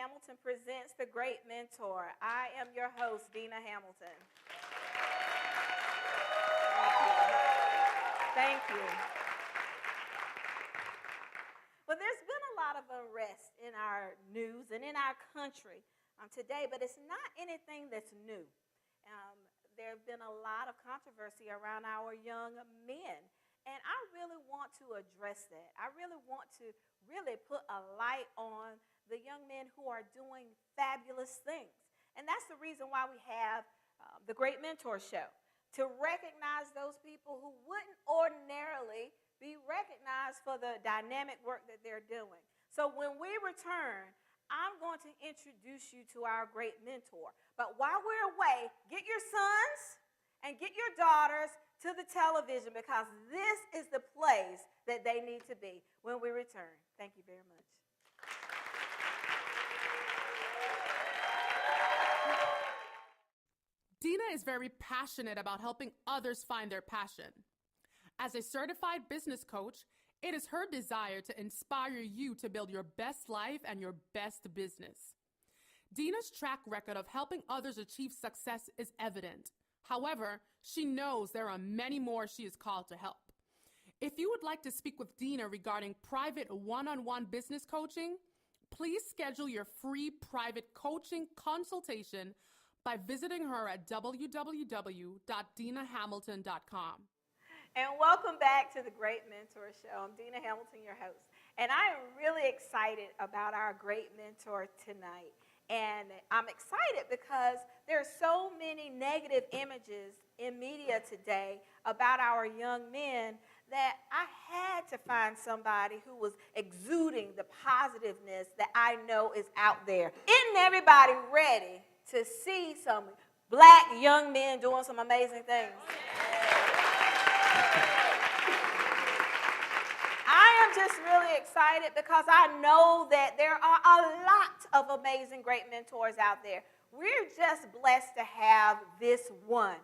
Hamilton presents The Great Mentor. I am your host, Dina Hamilton. Thank you. Well, there's been a lot of unrest in our news and in our country today, but it's not anything that's new. There have been a lot of controversy around our young men, and I really want to address that. I really want to put a light on the young men who are doing fabulous things. And that's the reason why we have the Great Mentor Show, to recognize those people who wouldn't ordinarily be recognized for the dynamic work that they're doing. So when we return, I'm going to introduce you to our great mentor. But while we're away, get your sons and get your daughters to the television, because this is the place that they need to be when we return. Thank you very much. Dina is very passionate about helping others find their passion. As a certified business coach, it is her desire to inspire you to build your best life and your best business. Dina's track record of helping others achieve success is evident. However, she knows there are many more she is called to help. If you would like to speak with Dina regarding private one-on-one business coaching, please schedule your free private coaching consultation by visiting her at www.dinahamilton.com. And welcome back to the Great Mentor Show. I'm Dina Hamilton, your host. And I am really excited about our great mentor tonight. And I'm excited because there are so many negative images in media today about our young men that I had to find somebody who was exuding the positiveness that I know is out there. Isn't everybody ready to see some black young men doing some amazing things? I am just really excited because I know that there are a lot of amazing great mentors out there. We're just blessed to have this one.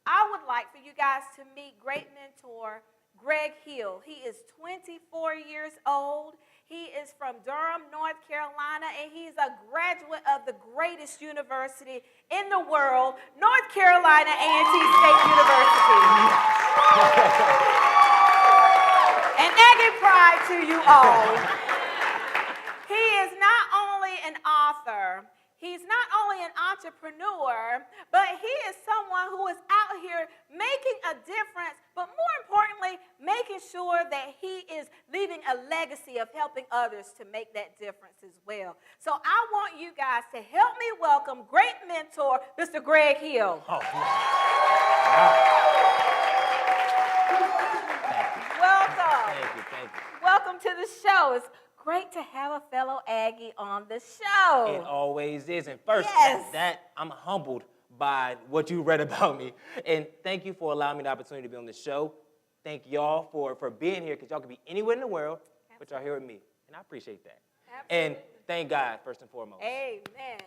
I would like for you guys to meet great mentor Greg Hill. He is 24 years old. He is from Durham, North Carolina, and he's a graduate of the greatest university in the world, North Carolina A&T State University. And Aggie pride to you all. He is not only an author, he's not only an entrepreneur, but he is someone who is out here making a difference, but more importantly, making sure that he is leaving a legacy of helping others to make that difference as well. So I want you guys to help me welcome great mentor, Mr. Greg Hill. Oh, wow. Welcome. Thank you. Welcome to the show. It's great to have a fellow Aggie on the show. It always is. And first, Yes. I'm humbled by what you read about me. And thank you for allowing me the opportunity to be on the show. Thank y'all for being here, because y'all could be anywhere in the world, but y'all here with me. And I appreciate that. Absolutely. And thank God, first and foremost. Amen.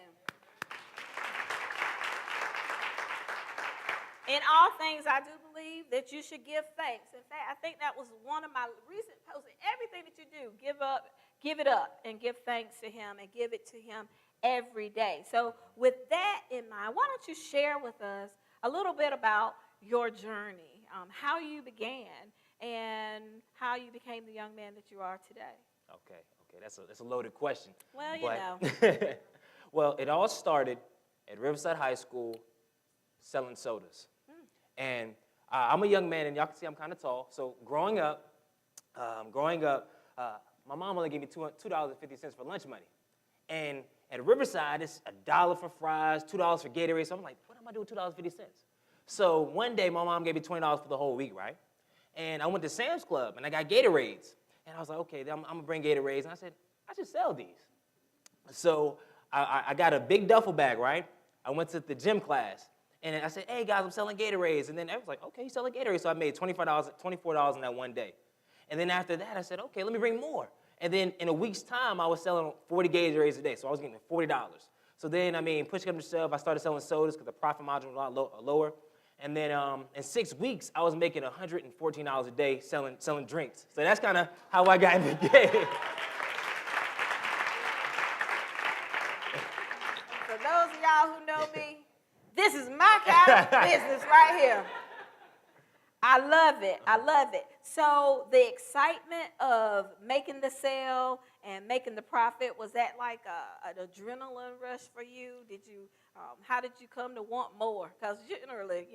In all things, I do believe that you should give thanks. In fact, I think that was one of my recent posts. Everything that you do, give it up, and give thanks to him, and give it to him every day. So with that in mind, why don't you share with us a little bit about your journey, how you began, and how you became the young man that you are today? Okay, that's a loaded question. Well, you know. Well, it all started at Riverside High School selling sodas. And I'm a young man, and y'all can see I'm kind of tall. So growing up, my mom only gave me $2.50 for lunch money. And at Riverside, it's $1 for fries, $2 for Gatorade. So I'm like, what am I doing with $2.50? So one day, my mom gave me $20 for the whole week, right? And I went to Sam's Club, and I got Gatorades. And I was like, okay, I'm going to bring Gatorades. And I said, I should sell these. So I got a big duffel bag, right? I went to the gym class. And I said, hey, guys, I'm selling Gatorades. And then everyone's like, okay, you selling Gatorades. So I made $24 in that one day. And then after that, I said, okay, let me bring more. And then in a week's time, I was selling 40 Gatorades a day. So I was getting $40. So then, pushing up the shelf, I started selling sodas because the profit margin was a lot lower. And then in 6 weeks, I was making $114 a day selling drinks. So that's kind of how I got in the game. business right here. I love it. I love it. So the excitement of making the sale and making the profit, was that like an adrenaline rush for you? Did you? How did you come to want more? Because generally,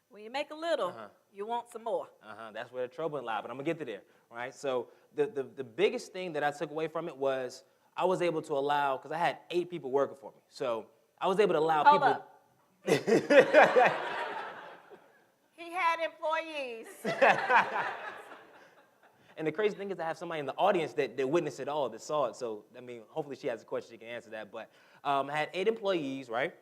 when you make a little, you want some more. That's where the trouble lies, but I'm gonna get to there, right? So the biggest thing that I took away from it was I was able to allow, because I had 8 people working for me, so I was able to allow Hold people. up. He had employees. And the crazy thing is I have somebody in the audience that witnessed it all, that saw it. So, I mean, hopefully she has a question, she can answer that. But I had 8 employees, right?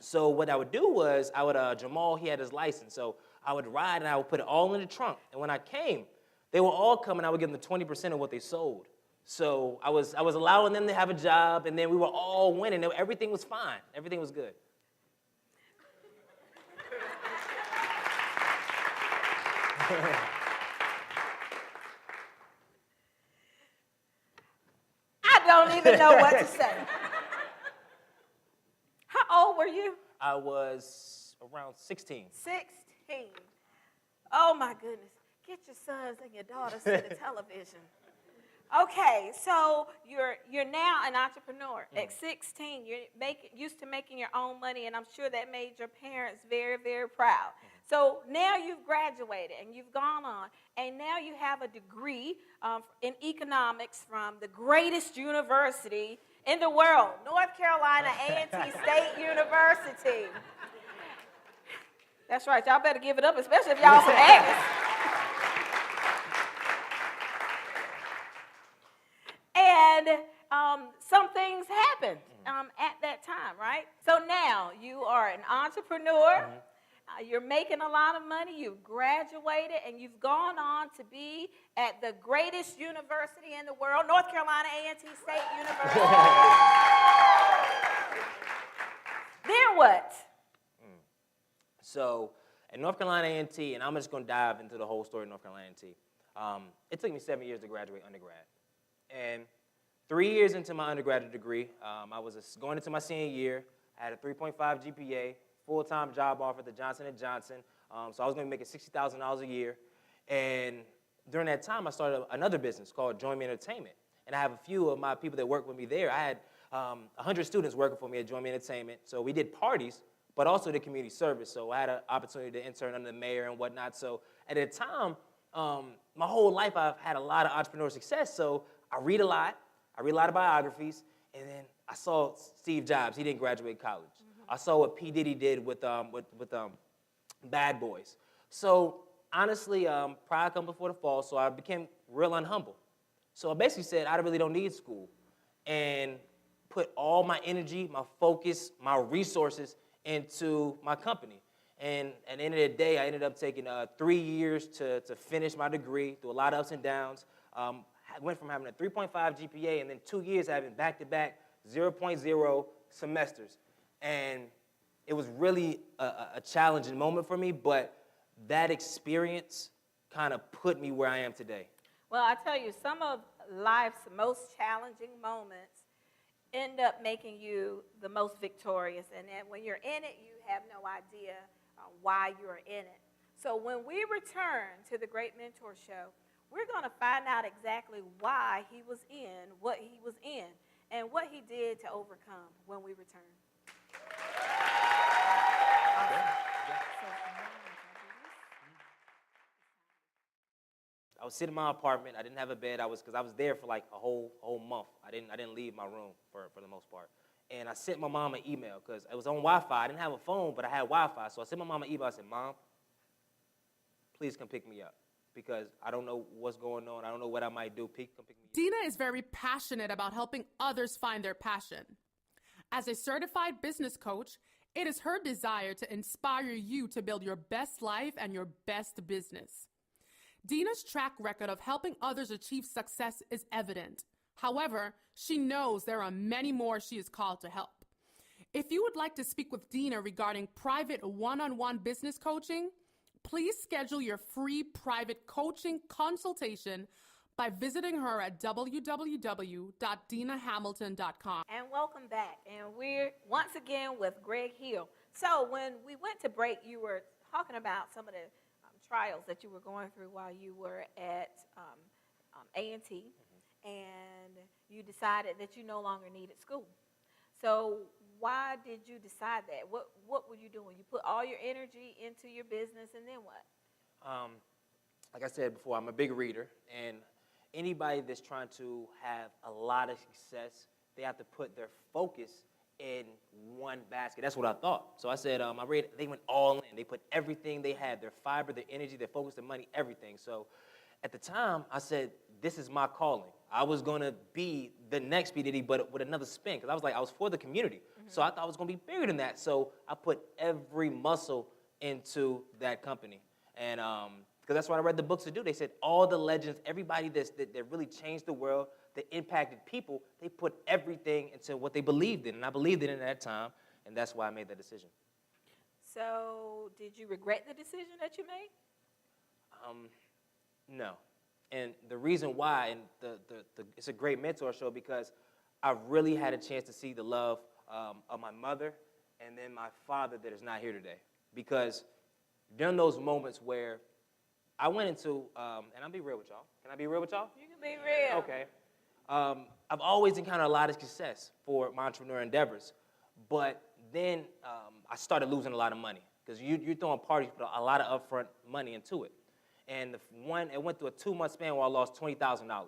So what I would do was Jamal, he had his license. So I would ride and I would put it all in the trunk. And when I came, they would all come and I would give them the 20% of what they sold. So I was allowing them to have a job, and then we were all winning. Everything was fine. Everything was good. I don't even know what to say. How old were you? I was around 16. 16. Oh my goodness. Get your sons and your daughters to the television. Okay, so you're now an entrepreneur. At 16, you're used to making your own money, and I'm sure that made your parents very, very proud. So now you've graduated, and you've gone on, and now you have a degree in economics from the greatest university in the world, North Carolina A&T State University. That's right, y'all better give it up, especially if y'all some Aggies. And some things happened at that time, right? So now you are an entrepreneur. You're making a lot of money. You've graduated, and you've gone on to be at the greatest university in the world, North Carolina A&T State University. Then what? So at North Carolina A&T, and I'm just going to dive into the whole story of North Carolina A&T. It took me 7 years to graduate undergrad. And 3 years into my undergraduate degree, I was going into my senior year. I had a 3.5 GPA, full-time job offer at Johnson & Johnson. So I was going to be making $60,000 a year. And during that time, I started another business called Join Me Entertainment. And I have a few of my people that work with me there. I had 100 students working for me at Join Me Entertainment. So we did parties, but also did community service. So I had an opportunity to intern under the mayor and whatnot. So at the time, my whole life I've had a lot of entrepreneurial success. So I read a lot. I read a lot of biographies. And then I saw Steve Jobs. He didn't graduate college. I saw what P. Diddy did with Bad Boys. So honestly, pride comes before the fall, so I became real unhumble. So I basically said I really don't need school, and put all my energy, my focus, my resources into my company. And at the end of the day, I ended up taking 3 years to finish my degree through a lot of ups and downs. I went from having a 3.5 GPA and then 2 years having back-to-back 0.0 semesters. And it was really a challenging moment for me, but that experience kind of put me where I am today. Well, I tell you, some of life's most challenging moments end up making you the most victorious. And then when you're in it, you have no idea why you're in it. So when we return to the Great Mentor Show, we're going to find out exactly why he was in what he was in and what he did to overcome when we return. I was sitting in my apartment. I didn't have a bed. Because I was there for like a whole month. I didn't leave my room for the most part. And I sent my mom an email because it was on Wi-Fi. I didn't have a phone, but I had Wi-Fi. So I sent my mom an email. I said, Mom, please come pick me up because I don't know what's going on. I don't know what I might do. Come pick me up. Dina is very passionate about helping others find their passion. As a certified business coach, it is her desire to inspire you to build your best life and your best business. Dina's track record of helping others achieve success is evident. However, she knows there are many more she is called to help. If you would like to speak with Dina regarding private one-on-one business coaching, please schedule your free private coaching consultation by visiting her at www.dinahamilton.com. And welcome back. And we're once again with Greg Hill, So when we went to break, you were talking about some of the trials that you were going through while you were at A&T, and you decided that you no longer needed school. So why did you decide that? What were you doing? You put all your energy into your business, and then what? Like I said before, I'm a big reader, and anybody that's trying to have a lot of success, they have to put their focus in one basket. That's what I thought. So I said, they went all in. They put everything they had, their fiber, their energy, their focus, their money, everything. So at the time, I said, this is my calling. I was going to be the next P. Diddy, but with another spin, because I was for the community. So I thought I was going to be bigger than that. So I put every muscle into that company. And because that's what I read the books to do. They said all the legends, everybody that really changed the world, that impacted people, they put everything into what they believed in. And I believed in it at that time, and that's why I made that decision. So did you regret the decision that you made? No. And the reason why, and it's a great mentor show because I really had a chance to see the love of my mother and then my father that is not here today. Because during those moments where I went into, and I'll be real with y'all. Can I be real with y'all? You can be real. Okay. I've always encountered a lot of success for my entrepreneur endeavors. But then I started losing a lot of money. Because you're throwing parties, you put a lot of upfront money into it. And it went through a 2-month span where I lost $20,000.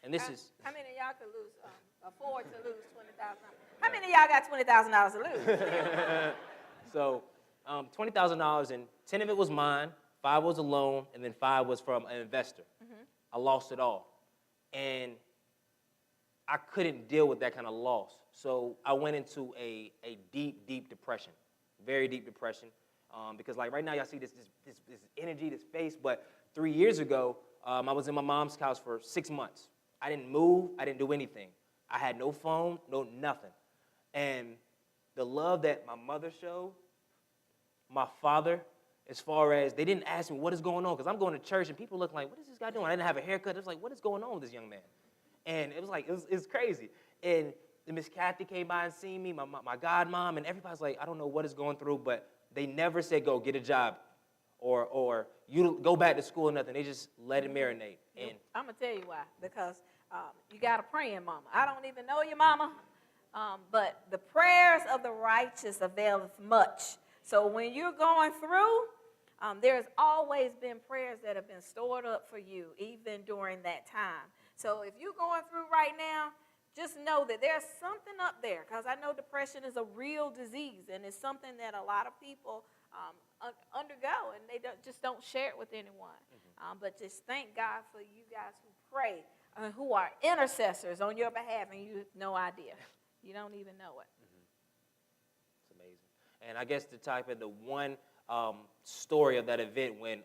And this is... How many of y'all could lose, afford to lose $20,000? How many of y'all got $20,000 to lose? So $20,000, and 10 of it was mine, 5 was a loan, and then 5 was from an investor. I lost it all. And I couldn't deal with that kind of loss. So I went into a deep, deep depression, very deep depression. Because like right now y'all see this energy, this face, but 3 years ago, I was in my mom's house for 6 months. I didn't move, I didn't do anything. I had no phone, no nothing. And the love that my mother showed, my father, as far as they didn't ask me what is going on, because I'm going to church and people look like, what is this guy doing? I didn't have a haircut. It was like, what is going on with this young man? And it was like, it was crazy. And Miss Kathy came by and seen me, my godmom, and everybody's like, I don't know what is going through, but they never said, go get a job or you go back to school or nothing. They just let it marinate. And I'm going to tell you why. Because you got a praying mama. I don't even know your mama, but the prayers of the righteous availeth much. So when you're going through, there's always been prayers that have been stored up for you, even during that time. So if you're going through right now, just know that there's something up there, because I know depression is a real disease, and it's something that a lot of people undergo, and they just don't share it with anyone. But just thank God for you guys who pray, who are intercessors on your behalf, and you have no idea. You don't even know it. It's amazing. And I guess to type in the one story of that event when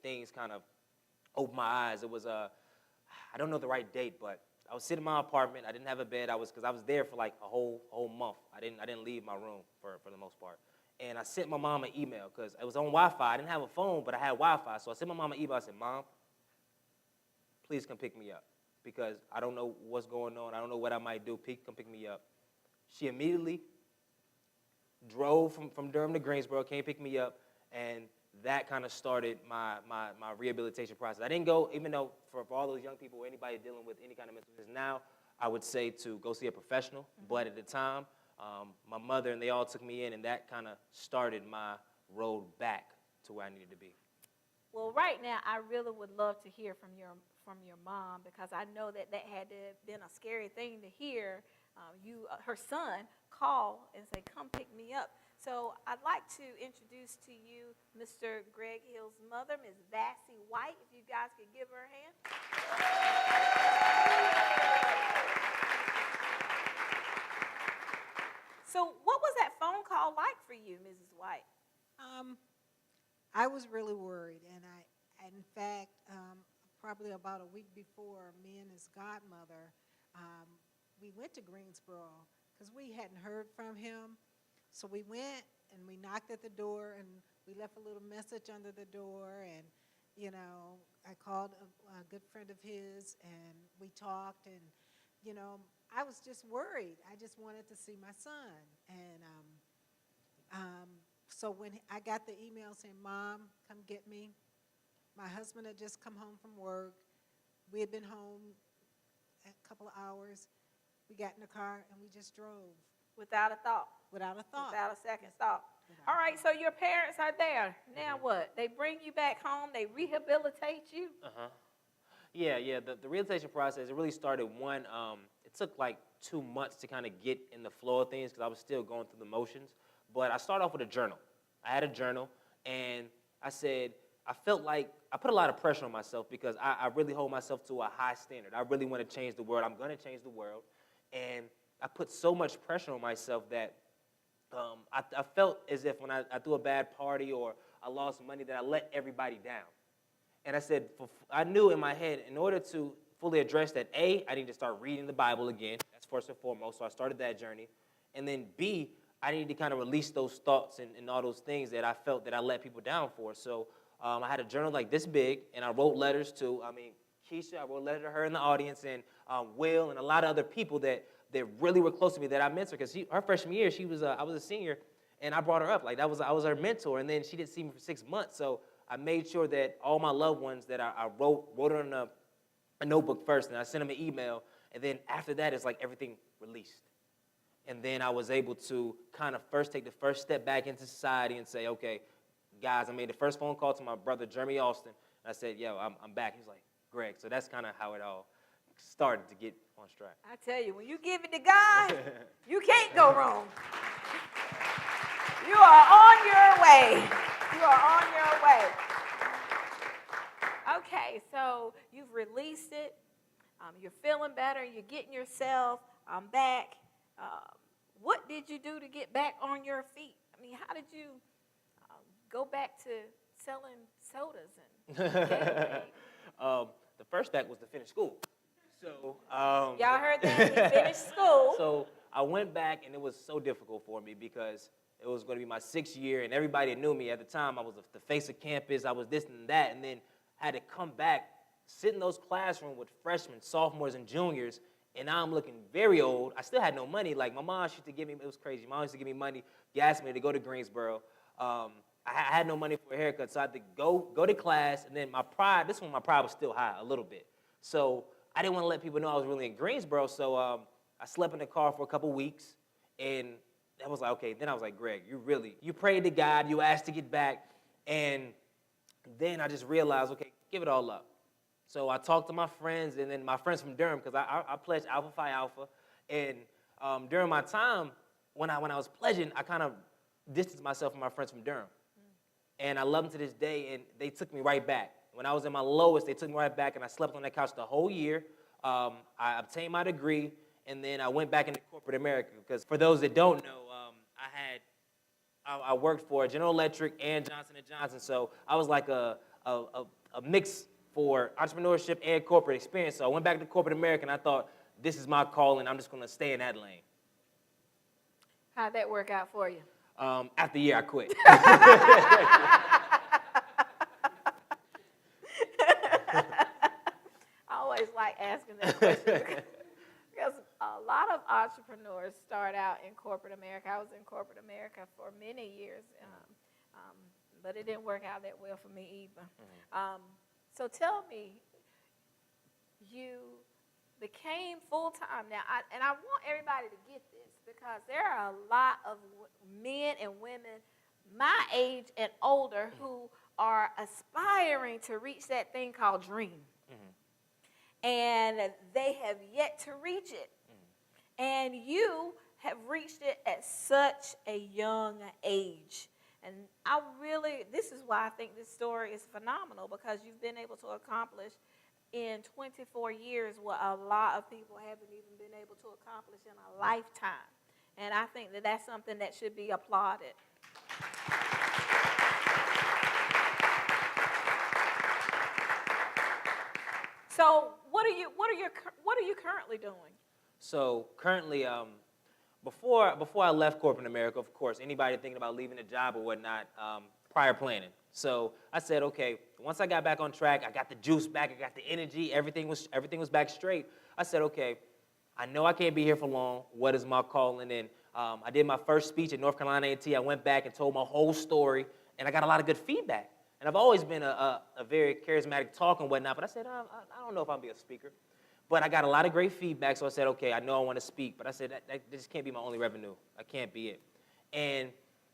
things kind of opened my eyes, it was, I don't know the right date, but I was sitting in my apartment. I didn't have a bed. Because I was there for like a whole month. I didn't leave my room for the most part. And I sent my mom an email because it was on Wi-Fi. I didn't have a phone, but I had Wi-Fi. So I sent my mom an email. I said, Mom, please come pick me up because I don't know what's going on. I don't know what I might do. Come pick me up. She immediately drove from Durham to Greensboro, came pick me up, and that kind of started my rehabilitation process. I didn't go, even though for all those young people or anybody dealing with any kind of mental illness now, I would say to go see a professional. But at the time, my mother and they all took me in, and that kind of started my road back to where I needed to be. Well, right now, I really would love to hear from your mom, because I know that had to have been a scary thing to hear. Her son, call and say, come pick me up. So I'd like to introduce to you Mr. Greg Hill's mother, Ms. Vassie White. If you guys could give her a hand. So what was that phone call like for you, Mrs. White? I was really worried, and in fact, probably about a week before, me and his godmother, we went to Greensboro because we hadn't heard from him. So we went and we knocked at the door, and we left a little message under the door, and I called a good friend of his, and we talked, and I was just worried. I just wanted to see my son, and So when I got the email saying, Mom, come get me, my husband had just come home from work. We had been home a couple of hours. We got in the car and we just drove Without a thought. without a thought. Without a second thought. Without All a right, so your parents are there. Now what? They bring you back home. They rehabilitate you. Yeah. The rehabilitation process, it really started it took like 2 months to kind of get in the flow of things because I was still going through the motions. But I started off with a journal. I had a journal, and I said, I felt like I put a lot of pressure on myself because I really hold myself to a high standard. I really want to change the world. I'm going to change the world. And I put so much pressure on myself that I felt as if when I threw a bad party or I lost money that I let everybody down. And I said, I knew in my head, in order to fully address that, A, I need to start reading the Bible again. That's first and foremost. So I started that journey. And then B, I needed to kind of release those thoughts and all those things that I felt that I let people down for. So I had a journal like this big, and I wrote letters to, Keisha, I wrote a letter to her in the audience, and Will, and a lot of other people that really were close to me that I mentored. Because her freshman year, I was a senior, and I brought her up. Like, I was her mentor, and then she didn't see me for 6 months. So I made sure that all my loved ones that I wrote it on a notebook first, and I sent them an email, and then after that, it's like everything released. And then I was able to kind of take the first step back into society and say, okay, guys, I made the first phone call to my brother, Jeremy Austin. And I said, yo, I'm back. He's like, Greg. So that's kind of how it all started to get on track. I tell you, when you give it to God, you can't go wrong. You are on your way. You are on your way. Okay, so you've released it. You're feeling better. You're getting yourself back. What did you do to get back on your feet? I mean, how did you go back to selling sodas and Gatorade? The first step was to finish school. So y'all heard that? He finished school. So I went back, and it was so difficult for me because it was going to be my 6th year, and everybody knew me at the time. I was the face of campus. I was this and that, and then I had to come back, sit in those classrooms with freshmen, sophomores, and juniors, and now I'm looking very old. I still had no money. Like, my mom used to give me, it was crazy. My mom used to give me money, gas money to go to Greensboro. I had no money for a haircut, so I had to go to class, and then my pride was still high a little bit. So I didn't want to let people know I was really in Greensboro, so I slept in the car for a couple weeks, and that was like, okay. Then I was like, Greg, you prayed to God, you asked to get back, and then I just realized, okay, give it all up. So I talked to my friends, and then my friends from Durham, because I pledged Alpha Phi Alpha, and during my time, when I was pledging, I kind of distanced myself from my friends from Durham. And I love them to this day, and they took me right back. When I was in my lowest, they took me right back, and I slept on that couch the whole year. I obtained my degree, and then I went back into corporate America. Because for those that don't know, I worked for General Electric and Johnson & Johnson, so I was like a mix for entrepreneurship and corporate experience. So I went back to corporate America, and I thought, this is my calling. I'm just going to stay in that lane. How'd that work out for you? After a year, I quit. I always like asking that question because a lot of entrepreneurs start out in corporate America. I was in corporate America for many years, but it didn't work out that well for me either. So tell me, you became full-time. Now, I want everybody to get this because there are a lot of men and women my age and older who are aspiring to reach that thing called dream. And they have yet to reach it. And you have reached it at such a young age. And this is why I think this story is phenomenal, because you've been able to accomplish in 24 years what a lot of people haven't even been able to accomplish in a lifetime. And I think that that's something that should be applauded. So what are you currently doing? So currently, before I left corporate America, of course, anybody thinking about leaving a job or whatnot, prior planning. So I said, okay, once I got back on track, I got the juice back, I got the energy, everything was back straight. I said, okay, I know I can't be here for long. What is my calling? And I did my first speech at North Carolina A&T. I went back and told my whole story, and I got a lot of good feedback. And I've always been a very charismatic talker and whatnot, but I said, I don't know if I'll be a speaker. But I got a lot of great feedback, so I said, okay, I know I want to speak, but I said, this can't be my only revenue. I can't be it. And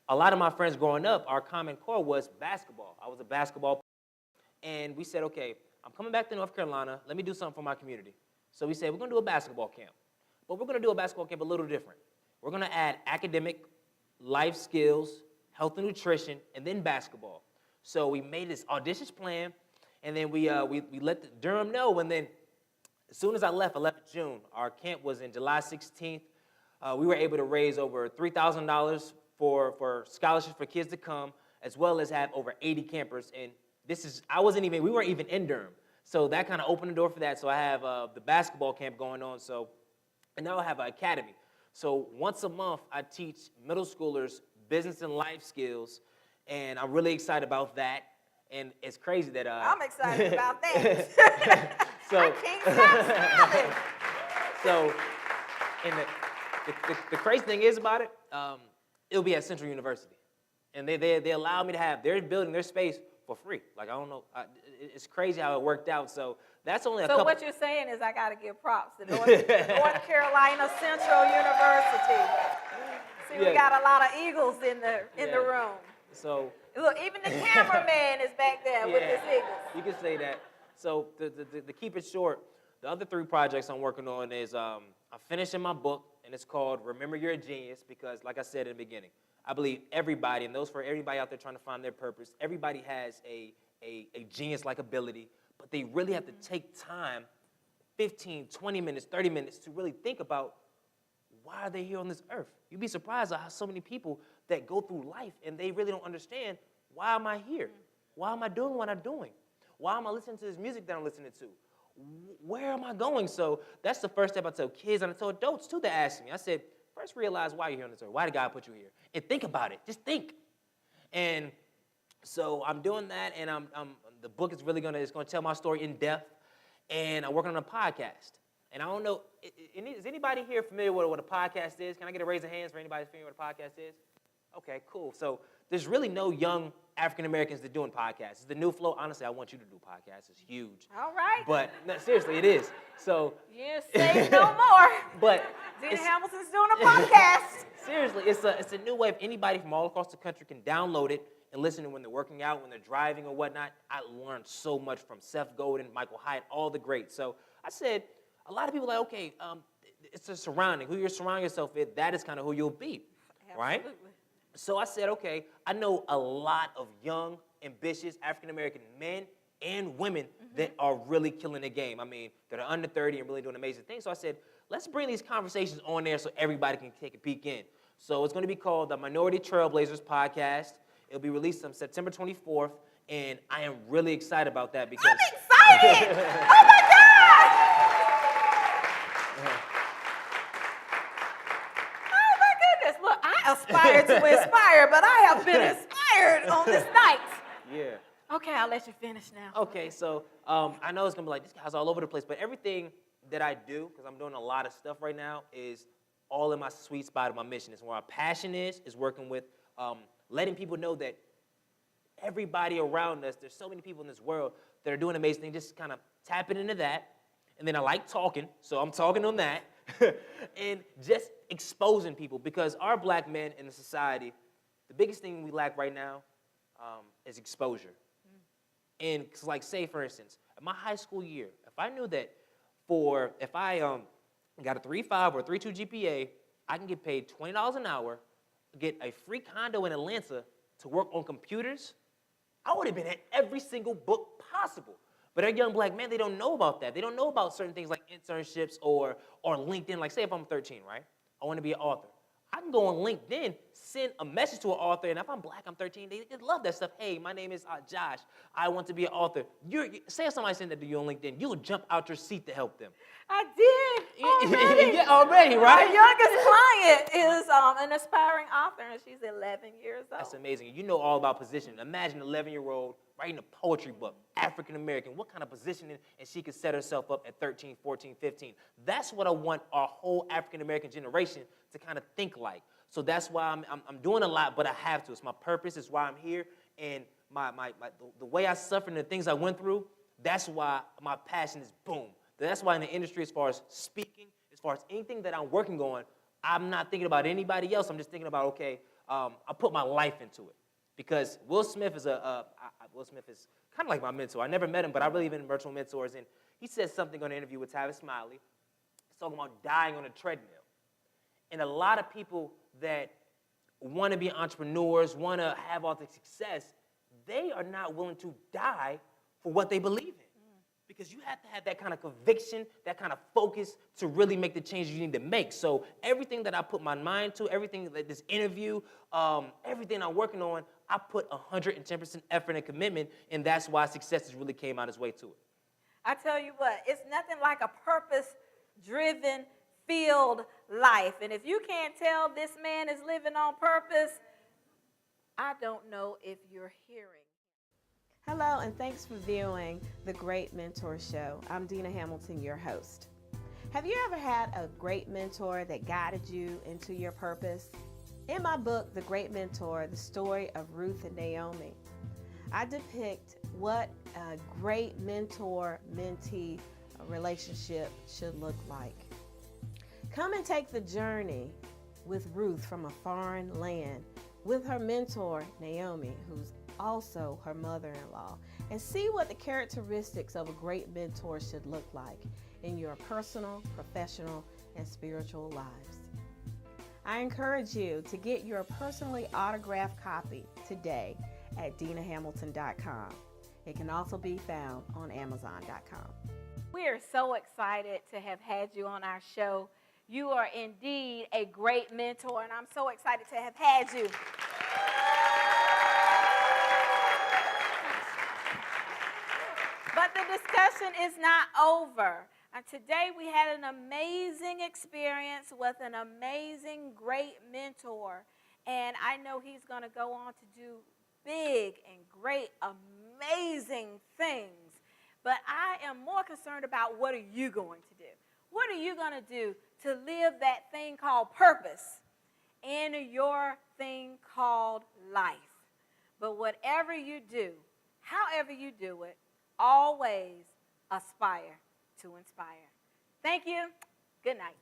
a lot of my friends growing up, our common core was basketball. I was a basketball player. And we said, okay, I'm coming back to North Carolina. Let me do something for my community. So we said, we're going to do a basketball camp. But we're going to do a basketball camp a little different. We're going to add academic, life skills, health and nutrition, and then basketball. So we made this audacious plan, and then we let Durham know, and then as soon as I left in June. Our camp was in July 16th. We were able to raise over $3,000 for scholarships for kids to come, as well as have over 80 campers. And we weren't even in Durham. So that kind of opened the door for that. So I have the basketball camp going on. And now I have an academy. So once a month, I teach middle schoolers business and life skills, and I'm really excited about that. And it's crazy that I'm excited about that. So, I can't stop smiling. So, and the crazy thing is about it, it'll be at Central University, and they allow me to have their building, their space for free. Like, I don't know, it's crazy how it worked out. So that's only a couple. So what you're saying is I got to give props to North Carolina Central University. See, we got a lot of Eagles in the room. So look, even the cameraman is back there with his Eagles. You can say that. So to keep it short, the other 3 projects I'm working on is I'm finishing my book, and it's called Remember You're a Genius, because like I said in the beginning, I believe everybody, and those for everybody out there trying to find their purpose, everybody has a genius-like ability, but they really have to take time, 15, 20 minutes, 30 minutes, to really think about why are they here on this earth. You'd be surprised at how so many people that go through life and they really don't understand, why am I here? Why am I doing what I'm doing? Why am I listening to this music that I'm listening to? Where am I going? So that's the first step I tell kids, and I tell adults too that ask me. I said, first realize why you're here on this earth. Why did God put you here? And think about it. Just think. And so I'm doing that, and the book is really it's going to tell my story in depth, and I'm working on a podcast. And I don't know, is anybody here familiar with what a podcast is? Can I get a raise of hands for anybody familiar with what a podcast is? Okay, cool. So there's really no young African Americans that are doing podcasts. It's the new flow. Honestly, I want you to do podcasts. It's huge. All right. But no, seriously, it is. So you say no more. But Zena Hamilton's doing a podcast. Seriously, it's a new way. If anybody from all across the country can download it and listen to when they're working out, when they're driving or whatnot. I learned so much from Seth Godin, Michael Hyatt, all the greats. So I said, a lot of people are like, okay, it's a surrounding. Who you're surrounding yourself with, that is kind of who you'll be, right? Absolutely. So I said, okay, I know a lot of young, ambitious African-American men and women that are really killing the game. I mean, that are under 30 and really doing amazing things. So I said, let's bring these conversations on there so everybody can take a peek in. So it's going to be called the Minority Trailblazers Podcast. It'll be released on September 24th, and I am really excited about that because... I'm excited! Oh, my God! Look, I aspire to inspire, but I have been inspired on this night. Yeah. Okay, I'll let you finish now. Okay, so I know it's going to be like, this guy's all over the place, but everything that I do, because I'm doing a lot of stuff right now, is all in my sweet spot of my mission. It's where my passion is working with letting people know that everybody around us, there's so many people in this world that are doing amazing things, just kind of tapping into that. And then I like talking, so I'm talking on that. And just exposing people, because our black men in the society, the biggest thing we lack right now is exposure. And like, say for instance, in my high school year, if I knew that if I got a 3.5 or 3.2 GPA, I can get paid $20 an hour, get a free condo in Atlanta to work on computers, I would have been at every single book possible. But our young black men, they don't know about that. They don't know about certain things like internships or LinkedIn. Like, say if I'm 13, right? I want to be an author. I can go on LinkedIn, send a message to an author, and if I'm black, I'm 13, they love that stuff. Hey, my name is Josh. I want to be an author. Say if somebody sent that to you on LinkedIn, you'll jump out your seat to help them. I did already. Yeah, already, right? My youngest client is an aspiring author, and she's 11 years old. That's amazing. You know all about positioning. Imagine an 11-year-old writing a poetry book, African-American. What kind of positioning and she could set herself up at 13, 14, 15. That's what I want our whole African-American generation to kind of think like. So that's why I'm doing a lot, but I have to. It's my purpose. It's why I'm here. And the way I suffered and the things I went through, that's why my passion is boom. That's why in the industry, as far as speaking, as far as anything that I'm working on, I'm not thinking about anybody else. I'm just thinking about, okay, I put my life into it. Because Will Smith is kind of like my mentor. I never met him, but I believe in virtual mentors. And he said something on an interview with Tavis Smiley. He's talking about dying on a treadmill. And a lot of people that want to be entrepreneurs, want to have all the success, they are not willing to die for what they believe in. Because you have to have that kind of conviction, that kind of focus to really make the changes you need to make. So everything that I put my mind to, everything like this interview, everything I'm working on, I put 110% effort and commitment, and that's why success has really came out its way to it. I tell you what, it's nothing like a purpose-driven, filled life. And if you can't tell this man is living on purpose, I don't know if you're hearing. Hello, and thanks for viewing The Great Mentor Show. I'm Dina Hamilton, your host. Have you ever had a great mentor that guided you into your purpose? In my book, The Great Mentor, the story of Ruth and Naomi, I depict what a great mentor-mentee relationship should look like. Come and take the journey with Ruth from a foreign land with her mentor, Naomi, who's also her mother-in-law, and see what the characteristics of a great mentor should look like in your personal, professional, and spiritual lives. I encourage you to get your personally autographed copy today at dinahamilton.com. It can also be found on amazon.com. We are so excited to have had you on our show. You are indeed a great mentor, and I'm so excited to have had you. But the discussion is not over. Today we had an amazing experience with an amazing, great mentor. And I know he's going to go on to do big and great, amazing things. But I am more concerned about what are you going to do? What are you going to do to live that thing called purpose in your thing called life? But whatever you do, however you do it, always aspire to inspire. Thank you. Good night.